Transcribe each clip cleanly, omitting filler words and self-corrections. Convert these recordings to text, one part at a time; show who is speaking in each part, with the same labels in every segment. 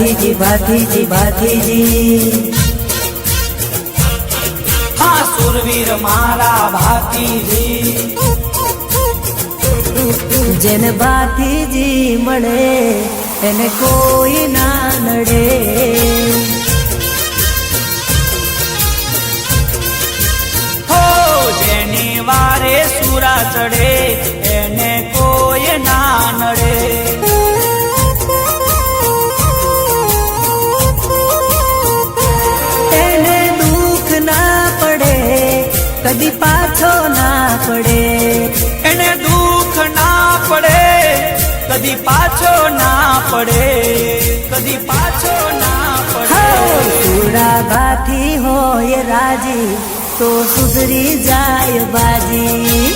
Speaker 1: ભાથીજી ભાથીજી ભાથીજી
Speaker 2: હા સુરવીર મારા ભાતીજી
Speaker 1: જેને ભાથીજી મળે એને કોઈ ના નડે
Speaker 2: હો જેની વારે સુરા ચડે એને કોઈ ના નડે
Speaker 1: એને દુઃખ ના પડે કદી પાછો ના પડે
Speaker 2: એને દુઃખ ના પડે કદી પાછો ના પડે કદી પાછો ના પડે
Speaker 1: સુરા ભાથી હોય રાજી તો સુધરી જાય બાજી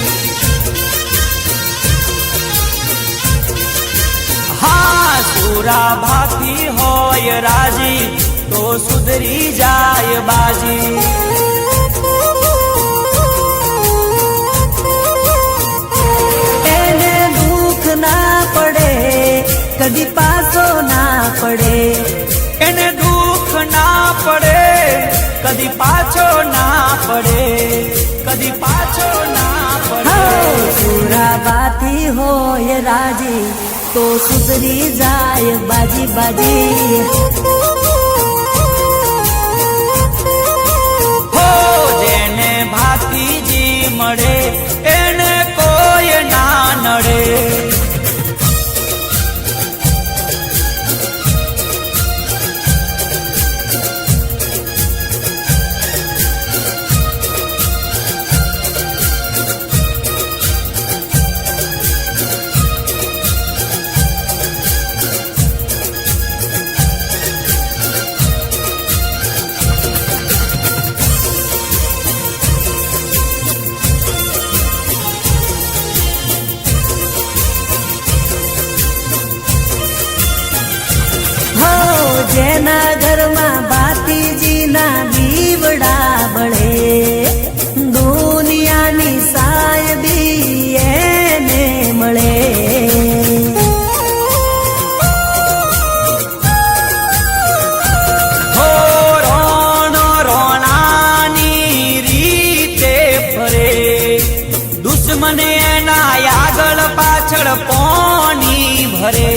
Speaker 2: હા સુરા ભાથી હોય રાજી તો સુધરી જાય બાજી
Speaker 1: એને દુઃખ ના પડે કદી પાછો ના પડે
Speaker 2: એને દુઃખ ના પડે કદી પાછો ના પડે કદી પાછો ના પડે
Speaker 1: સુરા બાથી હોય રાજી તો સુધરી જાય બાજી બાજી
Speaker 2: હો જેને ભાતીજી મળે એને કોઈ ના નડે
Speaker 1: જેના ઘરમાં ભાતીજી ના દીવડા બળે દુનિયાની સાયબી એને મળે
Speaker 2: હો રોણ રોણાની રીતે ફરે દુશ્મન એના આગળ પાછળ પોની ભરે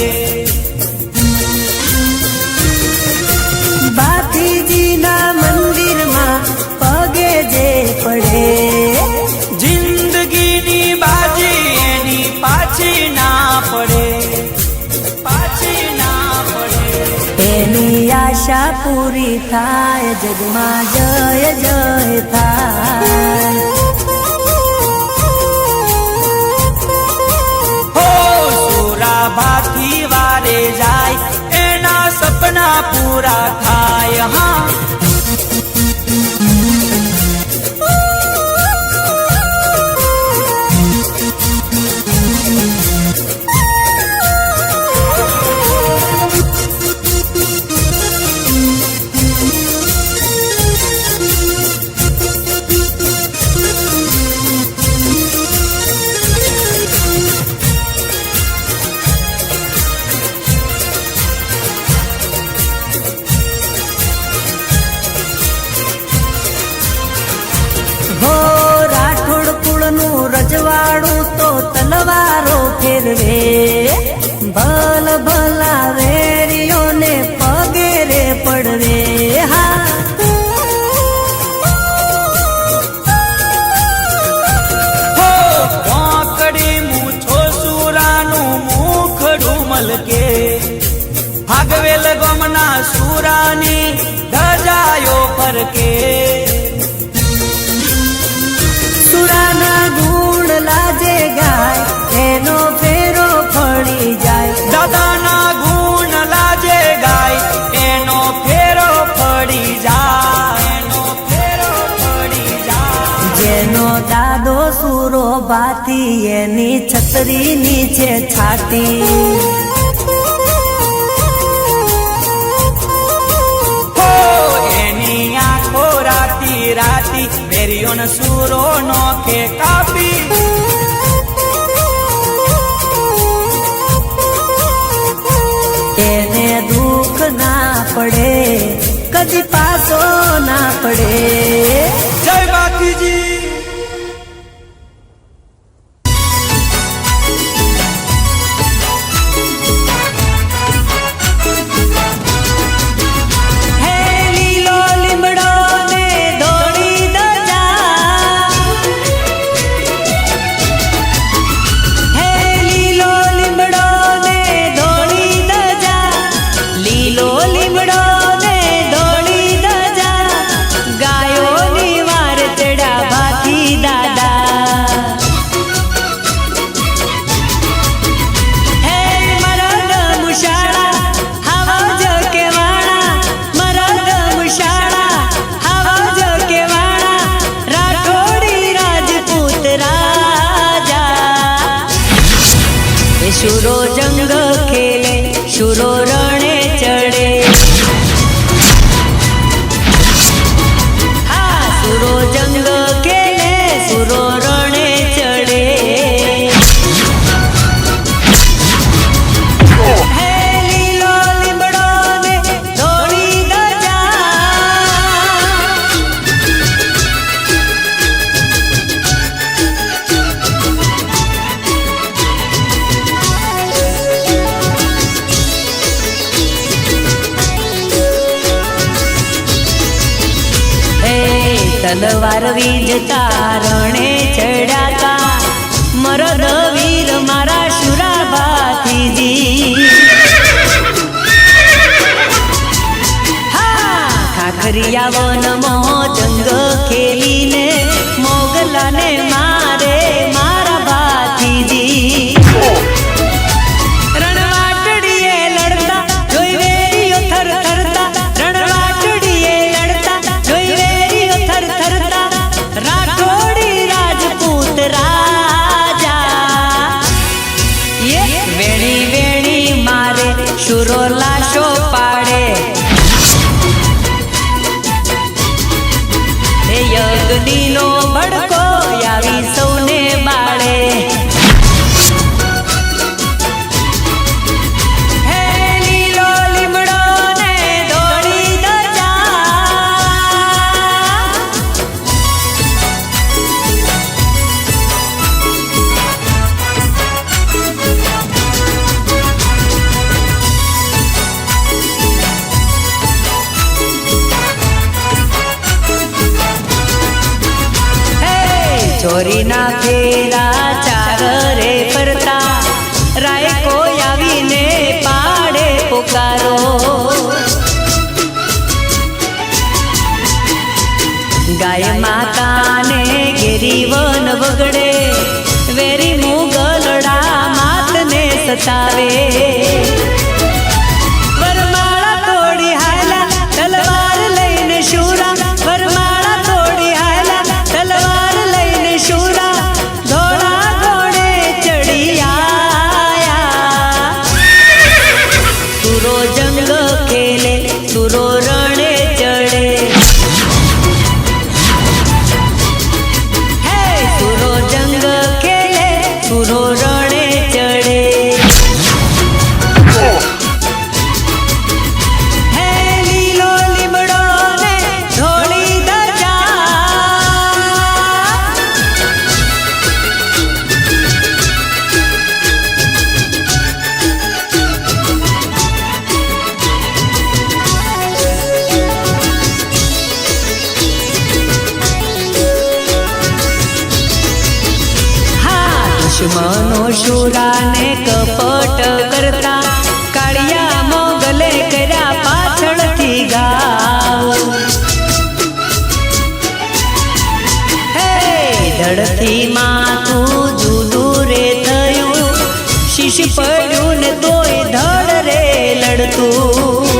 Speaker 1: ભાતીજીના મંદિરમાં પગે જે પડે
Speaker 2: જિંદગીની બાજી એની પાછી ના પડે પાછી ના પડે
Speaker 1: એની આશા પૂરી થાય જગમાં જય જય થાય
Speaker 2: હો સુરા ભાથી વારે જાય એના સપના પૂરા થાય હા
Speaker 1: રજવાડું તો તલવારો ફેરવે ભલ ભલા વેરીઓને પગે રે પડવે હા
Speaker 2: હો કોકડી મૂછો સુરાનું મુખડું મલકે ભાગવેલ ગમના સુરાની ધજાયો ફરકે
Speaker 1: સુરાના ગુણ લાજે ગાય એનો ફેરો ફળી જાય
Speaker 2: દાદાના ગુણ લાજે ગાય એનો ફેરો પડી જાય એનો ફેરો પડી જાય
Speaker 1: જેનો દાદો સુરો ભાતી એની છત્રી નીચે છાતી
Speaker 2: હો એની આંખો રાતી રાતી મેરીઓન સુરો નોખે કાપી
Speaker 1: એને દુઃખ ના કદી પાછો ના પડે.
Speaker 2: જય બાપીજી.
Speaker 1: શુરો જંગ ખેલે શુરો રણે ચડે. હા શુરો જંગ ખેલે શુરો રણે ચડે. હે લીલો લીમડો ને ધોળી ધજા. તલવાર વીજતા રણે ચડ્યાતા મરદ વીર મારા શુરા ભાતીજી. હા ખાખરિયા વનમાં જંગ ખેલીને મોગલાને મારે મારા ભાતીજી. રણવાટડીએ લડતા જોઈ વેરીઓ થર થરતા. રણવાટડીએ લડતા જોઈ વેરીઓ થર થરતા. રાઠોડી રાજપૂત રાજા વેણી વેણી મારે શુરો લાશો પાડે. હે યજ્ઞીનો ભડકો આવી સૌને બાળે. હે લીલો લીમડો ને ધોળી ધજા. ચોરીના ફેરા ચાર રે ફરતા રાય કોઈ આવીને પાડે પુકારો. ગાય માતાને ઘેરી વન વગડે વેરી મુગલડા માતને સતાવે. વરમાળા તોડી હાલા તલવાર લઈને શુરા. વરમાળા તોડી હાલા તલવાર લઈને શુરા. ધોળા ઘોડે ચડી આયા. સુરો જંગ ખેલે સુરો રણે ચડે. હે સુરો જંગ ખેલે સુરો રણે ચડે. હે લીલો લીમડો ને ધોળી ધજા. હા દુશ્મનો શુરાને કપટ કરતા કાળિયા મોગલે કર્યા પાછળથી ઘાવ. હે ધડથી માથું જુદું રે થયું. શીશ પડ્યું ને તોય ધડ રે લડતું.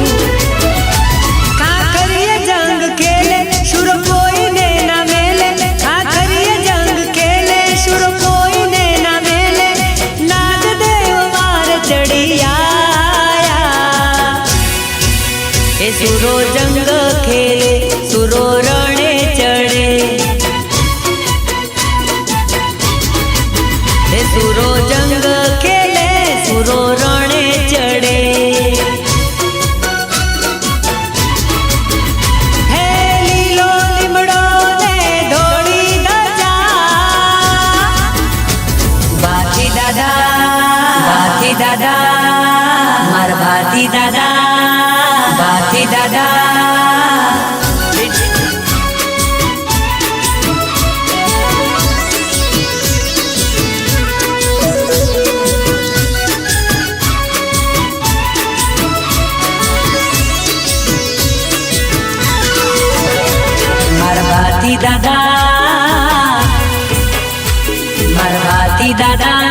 Speaker 1: ખાખરીએ જંગ ખેલે શુર કોઈને ના મેલે. ખાખરીએ જંગ ખેલે શુર કોઈને ના મેલે. નાગદેવ વાર ચડી આયા. એ સુરો જંગ ખેલે સુરો રણે ચડે. એ સુરો જંગ ખેલે સુરો રણે ચડે. મારા ભાતી દાદા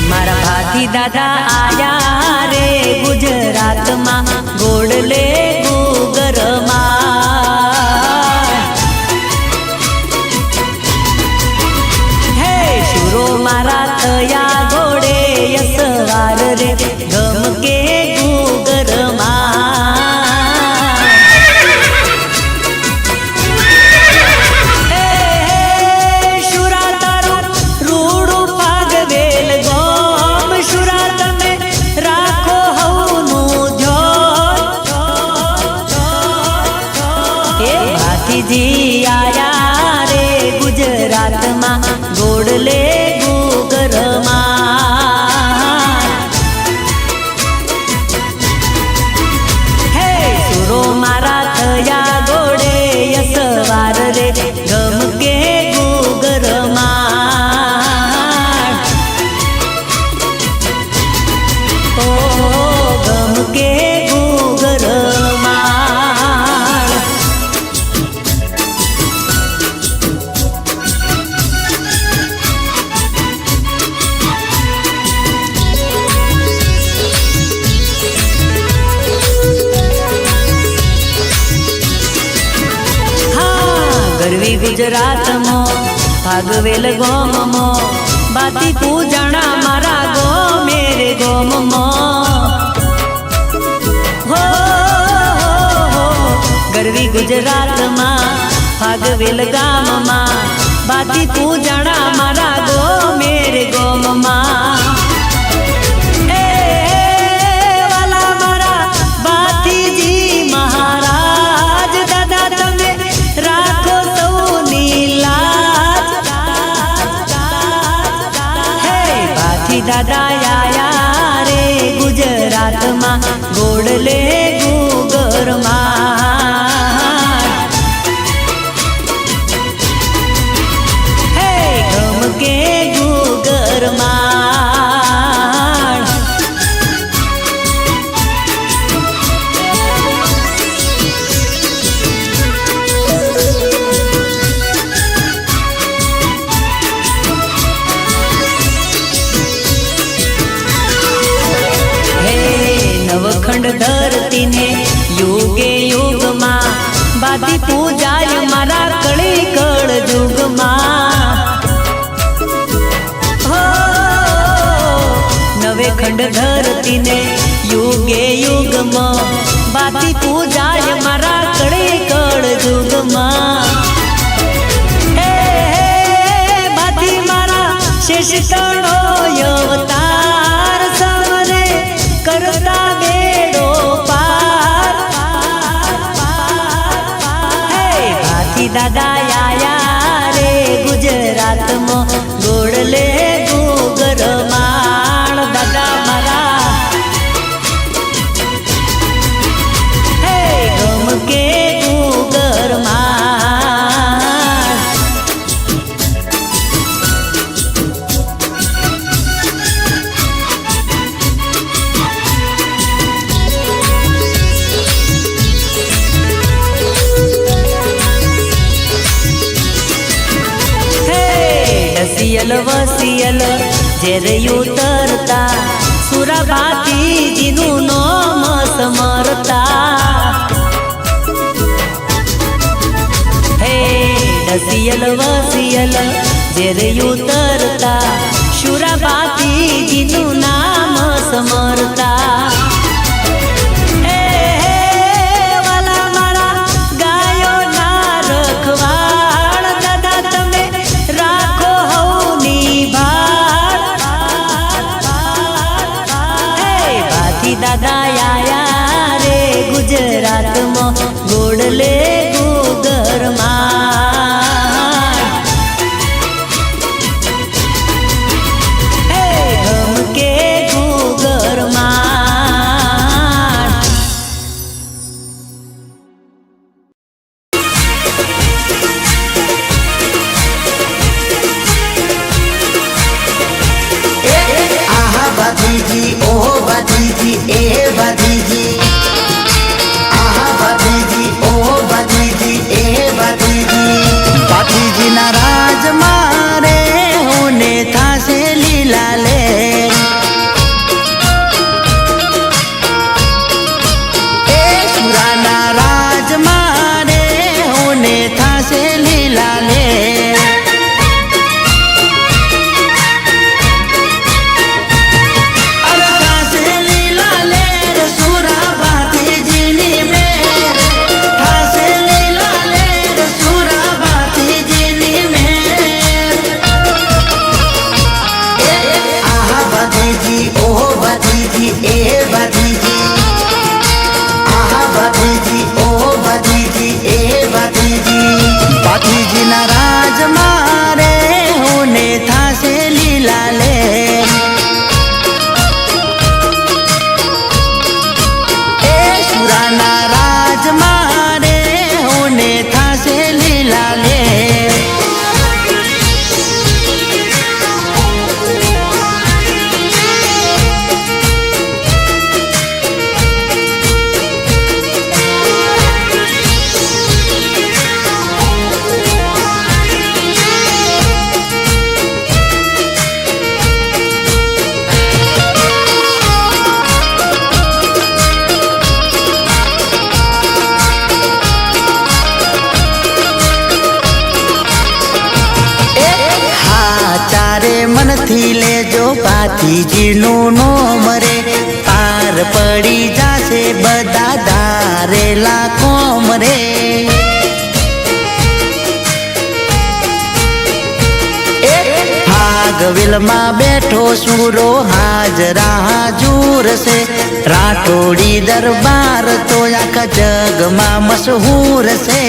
Speaker 1: મારા ભાતી દાદા આયા રે ગુજરાતમાં ગોડલે ગુગરમાં હે શુરો મારા થયા ઘોડે યસવાર રે ગમકે ગુગરમાં જી આયા રે ગુજરાતમાં ગોડલે ગુગરમાં હે સુરો મારા થયા ઘોડે યસવાર રે ગમકે ગુગરમાં ઓ ગમકે ગરવી ગુજરાતમાં ભાગવેલ ગોમમાં બાતી પૂજણા મારા ગોમે રે ગોમમાં હો ગરવી ગુજરાતમાં ભાગવેલ ગામમાં બાતી પૂજણા મારા ગોમે રે ગોમમાં વાલા મારા બાતીજી મહારાજ દાદા તમે રાખો દાદા આયા રે ગુજરાતમાં ગોડલે ગુગરમાં હે ગમકે ગુગરમાં નવખંડ ધરતી ને યુગે યુગમાં બાતી પૂજાય મારા કળી કળ યુગમાં હો નવે ખંડ ધરતી ને યુગે યુગમાં બાતી પૂજાય મારા કળી કળ યુગમાં હે બાતી મારા શેષ તણો અવતાર સામરે કરતા બેડો પાર હે ભાતી દાદા આયા રે ગુજરાતમાં ગોડલે ગુગરમાં દાદા મારા હે ગમકે ગુગરમાં વસિયલ જેરે ઉતરતા સુરા ભાતીજીનું નામ સમરતા હે ડસિયલ વસિયલ જેરે ઉતરતા સુરા ભાતીજીનું નામ સમરતા દાદા આયા રે ગુજરાતમાં ગોડલે ગુગરમાં
Speaker 3: રે મનથી લેજો ભાતીજીનું નોમ રે પાર પડી જાશે બધા ધારેલા કોમ રે ભાગવેલમાં બેઠો સુરો હાજરા હાજુર છે રાઠોડી દરબાર તો આખા જગમાં મશહૂર છે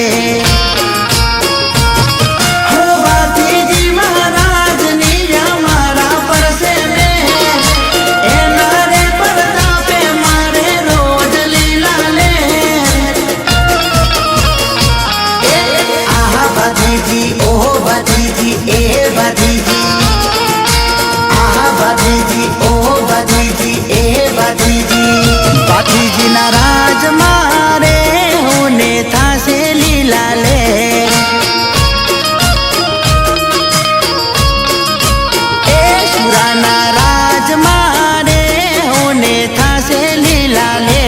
Speaker 3: ભાતીજીના રાજ મારે હોને થાશે લીલા લે એ સુરાના રાજ મારે હોને થાશે લીલા લે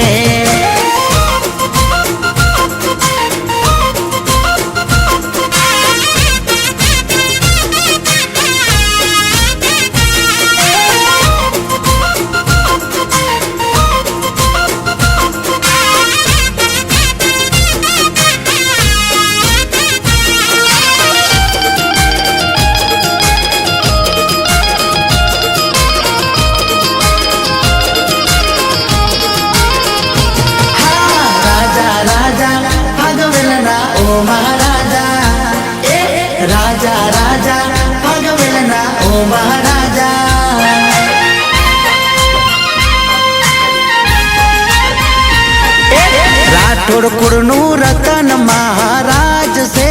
Speaker 3: રાઠોડ કુળનું રતન મહારાજ છે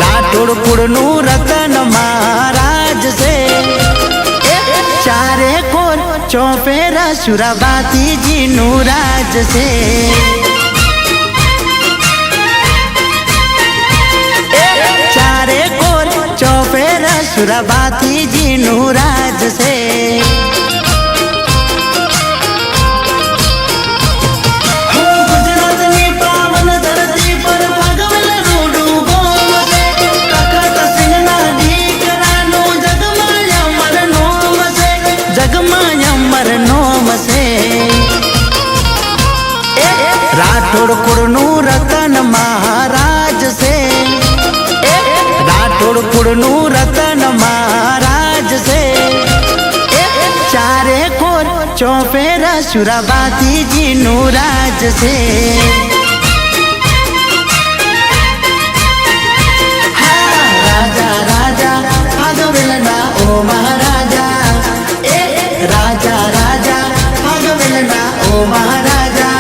Speaker 3: રાઠોડ કુળનું રતન મહારાજ છે ચારે કોર ચોફેરા સુરાભાતીજીનું રાજ છે ચારે કોર ચોફેરા સુરાભાતીજીનું રાજ છે રાઠોડ કુળનું રતન મહારાજ છે રાઠોડ કુળનું રતન મહારાજ છે ચારે કોર ચોફેરા સુરાભાતીજીનું રાજ છે રાજા રાજા ભાગવેલના ઓ મહારાજા રાજા રાજા ભાગવેલના ઓ મહારાજા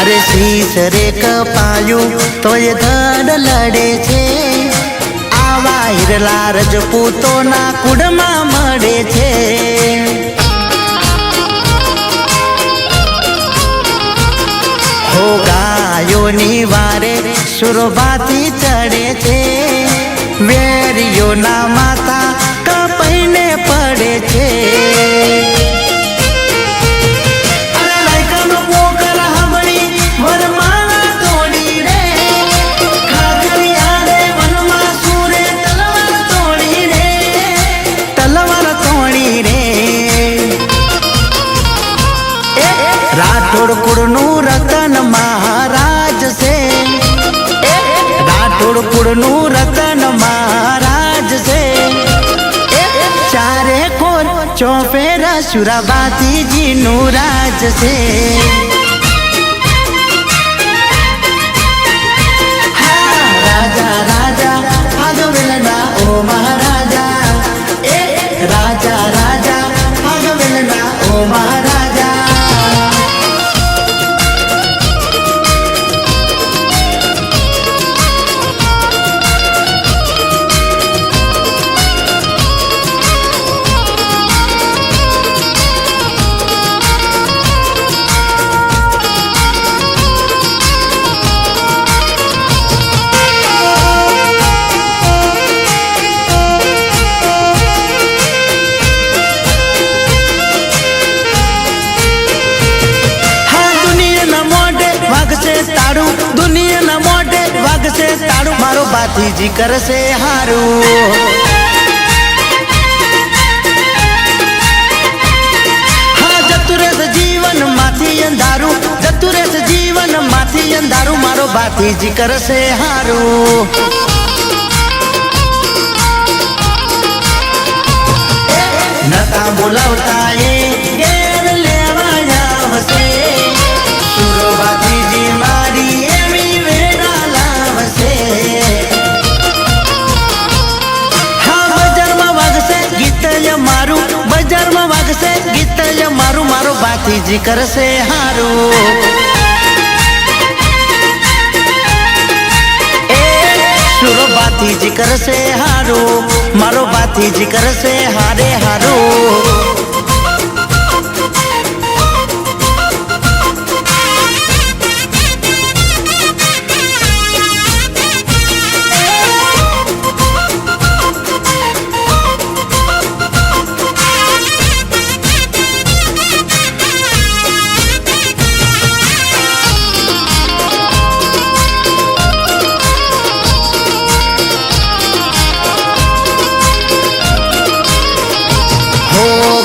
Speaker 3: અરે શીશ રે કપાયું તોય ધડ લડે છે આવા હિરલા રજપૂતોના કુળમાં મળે છે હો ગાયોની વારે સુરભાતી ચડે છે વેરીઓના માતા કપાઈને પડે છે રાઠોડ કુળનું રતન મહારાજ છે રાઠોડ કુળનું રતન મહારાજ છે ચારે કોર ચોફેરા સુરાભાતીજીનું રાજ છે રાજા રાજા ભાગવેલના ઓ મહારાજા રાજા રાજા ભાગવેલના ઓ મહારાજા બાતીજી કરશે હારું. હા જતું રહેશે જીવન માંથી અંધારું, જતું રહેશે જીવન માંથી અંધારું, મારો બાતીજી કરશે હારું. નતા બોલાવતા એ ઘેર લેવા આવશે, સુરો બાતીજી મારી એવી વેળા લાવશે. હા બજારમાં વાગશે ગીત મારું, બજારમાં વાગશે ગીત મારું, મારો બાતીજી કરશે હારું. સુરો બાતીજી કરશે હારું, મારો બાતીજી કરશે હારે હારું.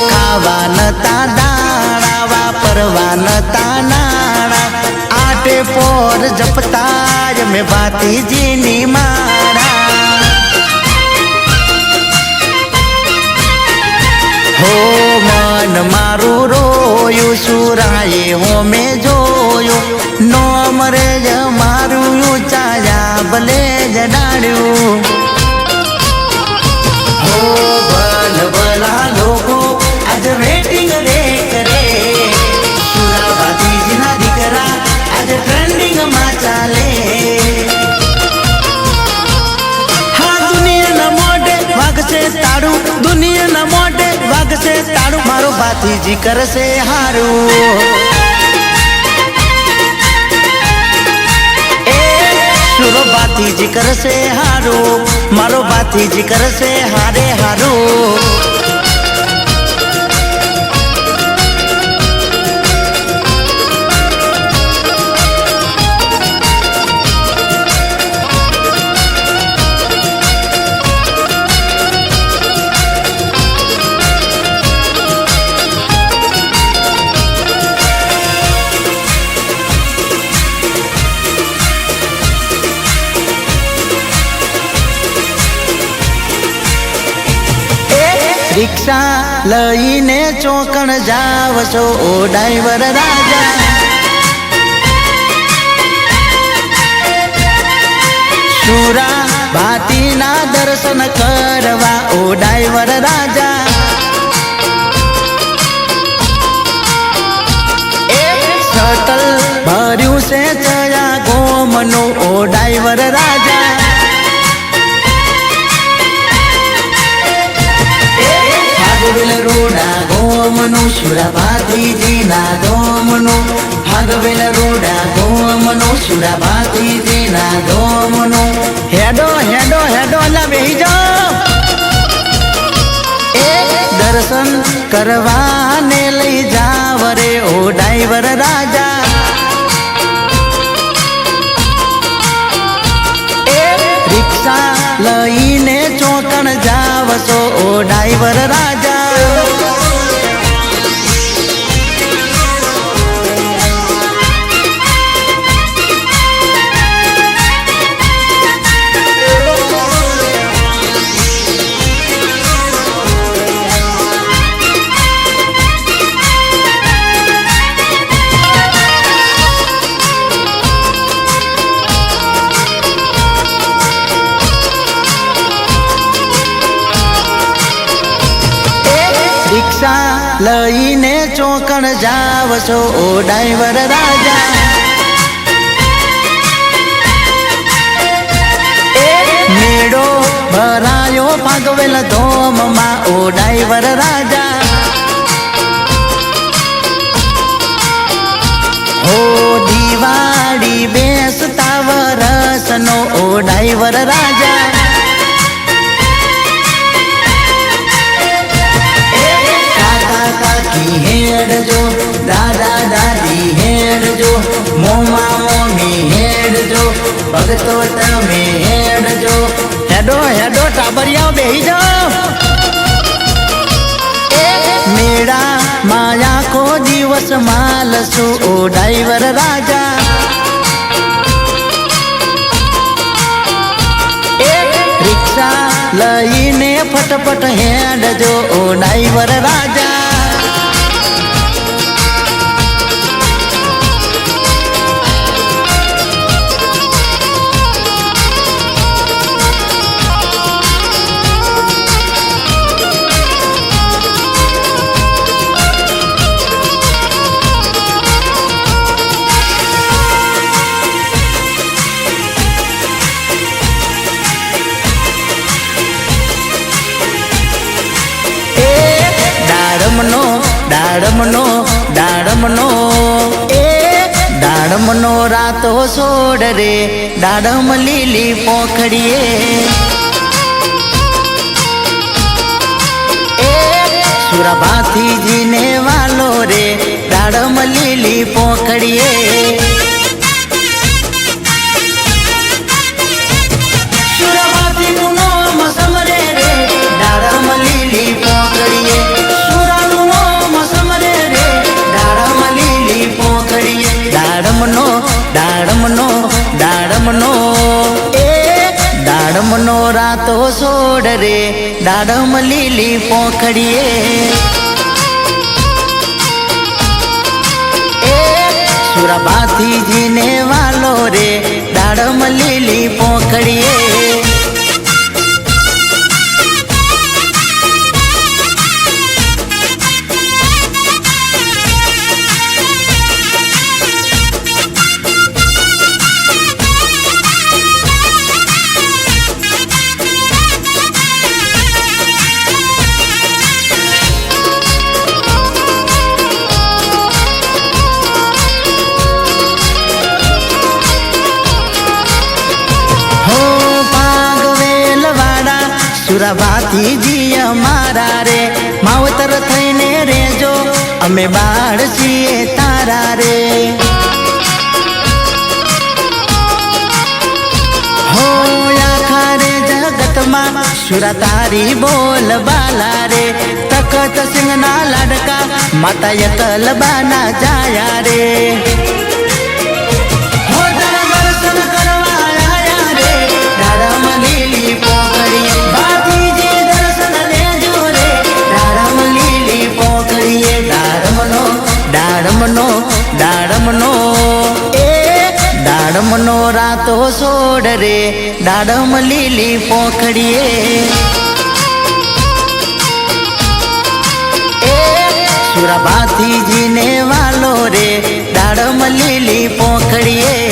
Speaker 3: ખાવા નતા દાણા વાપરવા નતા નાણા, આટે પોર જપતા મેં બાતીજીની માળા. હો મન મારું રોયું, સુરાએ હો મેં જોયું, નોમ રે જ મારું ઊંચાયા ભલે જડાડ્યું. હો ભલ ભલા લોકો આજ વેટિંગ રે કરે, સુરા બાતીજીના દીકરા આજ ટ્રેન્ડિંગમાં ચાલે. હા દુનિયાના મોઢે વાગશે તાળું, દુનિયાના મોઢે વાગશે તાળું, મારો બાતીજી કરશે હારું. સુરો બાતીજી કરશે હારું, મારો બાતીજી કરશે હારે હારું. રિક્ષા લઈને ચોકણ જાવ છો ઓ ડ્રાઈવર રાજા, સુરા ભાતીના દર્શન કરવા ઓ ડ્રાઈવર રાજા. શટલ ભર્યું છે ચયા ગોમનું ઓ ડ્રાઈવર રાજા. ભાગવેલ રોડા ગોમનું, સુરા બાતીજીના ગોમનું, ભાગવેલ રોડા ગોમનું, સુરા બાતીજીના ગોમનું. હેડો હેડો હેડો લા બેહી જાઓ, એ દર્શન કરવાને લઈ જાવ રે ઓ ડ્રાઈવર રાજા. રિક્ષા લઈને ચોકણ જાવ છો ઓ ડ્રાઈવર રાજા. રિક્ષા લઈને ચોકણ જાવ છો ઓ ડ્રાઈવર રાજા. મેળો ભરાયો ભાગવેલ ધોમમાં ઓ ડ્રાઈવર રાજા. હો દિવાળી બેસતા વરસનો ઓ ડ્રાઈવર રાજા. હેડજો દાદા દાદી હેડજો, મોમા મોમી હેડજો, ભગતો તમે હેડજો, કાબરિયાઓ બેહી જાઓ મેળા માયા કો દિવસ માલસુ ઓ ડ્રાઈવર રાજા રિક્ષા લઈને ફટફટ હેડજો ઓ ડ્રાઈવર રાજા દાડમનો રાતો સોડ રે દાડમ લીલી પોખડીએ સુરભાથીજીને વાલો રે દાડમ લીલી પોખડીએ સુરભાથીનું નામ સમરે રે દાડમ લીલી પોખડીએ દાડમનો રાતો સોડ રે દાડમ લીલી પોખડીએ સુરભાથીજીને વાલો રે દાડમ લીલી પોખડીએ સુરભાથીજી અમારા રે માવતર થઈને રેજો અમે બાળ છીએ તારા રે હો આખા રે જગતમાં સુરા તારી બોલ બાલા રે તખત સિંહના લાડકા માતા યકલબાના જાયા રે દાડમનો રાતો સોડ રે દાડમ લીલી પોખડીએ સુરભાથીજીને વાલો રે દાડમ લીલી પોખડીએ